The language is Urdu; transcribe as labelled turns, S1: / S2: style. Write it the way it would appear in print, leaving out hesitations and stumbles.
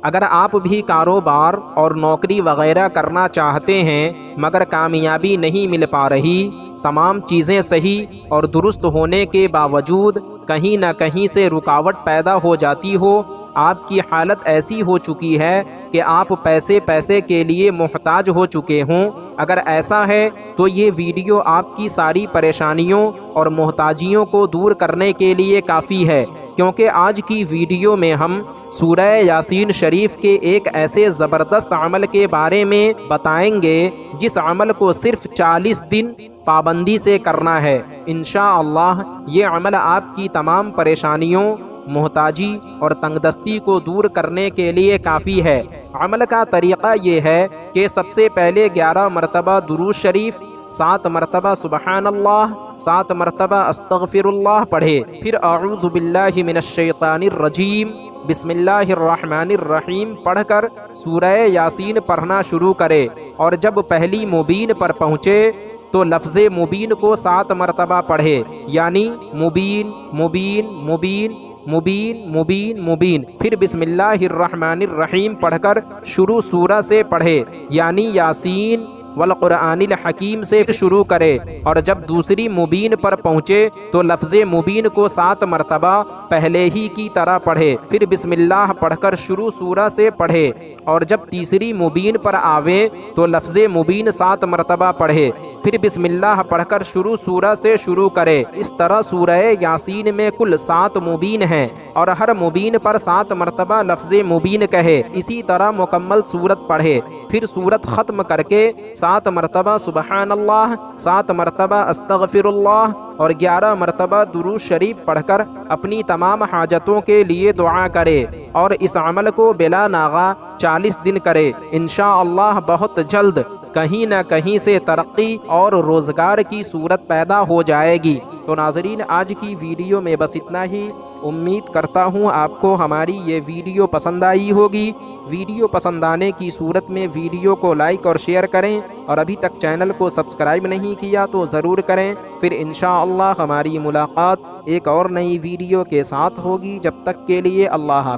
S1: اگر آپ بھی کاروبار اور نوکری وغیرہ کرنا چاہتے ہیں مگر کامیابی نہیں مل پا رہی، تمام چیزیں صحیح اور درست ہونے کے باوجود کہیں نہ کہیں سے رکاوٹ پیدا ہو جاتی ہو، آپ کی حالت ایسی ہو چکی ہے کہ آپ پیسے کے لیے محتاج ہو چکے ہوں، اگر ایسا ہے تو یہ ویڈیو آپ کی ساری پریشانیوں اور محتاجیوں کو دور کرنے کے لیے کافی ہے، کیونکہ آج کی ویڈیو میں ہم سورہ یاسین شریف کے ایک ایسے زبردست عمل کے بارے میں بتائیں گے جس عمل کو صرف 40 دن پابندی سے کرنا ہے۔ انشاءاللہ یہ عمل آپ کی تمام پریشانیوں، محتاجی اور تنگ دستی کو دور کرنے کے لیے کافی ہے۔ عمل کا طریقہ یہ ہے کہ سب سے پہلے 11 مرتبہ درود شریف، 7 مرتبہ سبحان اللہ، 7 مرتبہ استغفر اللہ پڑھے، پھر اعوذ باللہ من الشیطان الرجیم، بسم اللہ الرحمن الرحیم پڑھ کر سورہ یاسین پڑھنا شروع کرے، اور جب پہلی مبین پر پہنچے تو لفظ مبین کو 7 مرتبہ پڑھے، یعنی مبین مبین مبین مبین مبین مبین، پھر بسم اللہ الرحمن الرحیم پڑھ کر شروع سورہ سے پڑھے، یعنی یاسین والقرآن الحکیم سے شروع کرے، اور جب دوسری مبین پر پہنچے تو لفظ مبین کو 7 مرتبہ پہلے ہی کی طرح پڑھے، پھر بسم اللہ پڑھ کر شروع سورہ سے پڑھے، اور جب تیسری مبین پر آوے تو لفظ مبین 7 مرتبہ پڑھے، پھر بسم اللہ پڑھ کر شروع سورہ سے شروع کرے۔ اس طرح سورہ یاسین میں کل 7 مبین ہیں، اور ہر مبین پر 7 مرتبہ لفظ مبین کہے، اسی طرح مکمل سورت پڑھے، پھر سورت ختم کر کے 7 مرتبہ سبحان اللہ، 7 مرتبہ استغفر اللہ اور 11 مرتبہ درود شریف پڑھ کر اپنی تمام حاجتوں کے لیے دعا کرے، اور اس عمل کو بلا ناغہ 40 دن کرے۔ انشاءاللہ بہت جلد کہیں نہ کہیں سے ترقی اور روزگار کی صورت پیدا ہو جائے گی۔ تو ناظرین، آج کی ویڈیو میں بس اتنا ہی۔ امید کرتا ہوں آپ کو ہماری یہ ویڈیو پسند آئی ہوگی۔ ویڈیو پسند آنے کی صورت میں ویڈیو کو لائک اور شیئر کریں، اور ابھی تک چینل کو سبسکرائب نہیں کیا تو ضرور کریں۔ پھر انشاءاللہ ہماری ملاقات ایک اور نئی ویڈیو کے ساتھ ہوگی۔ جب تک کے لیے اللہ حافظ۔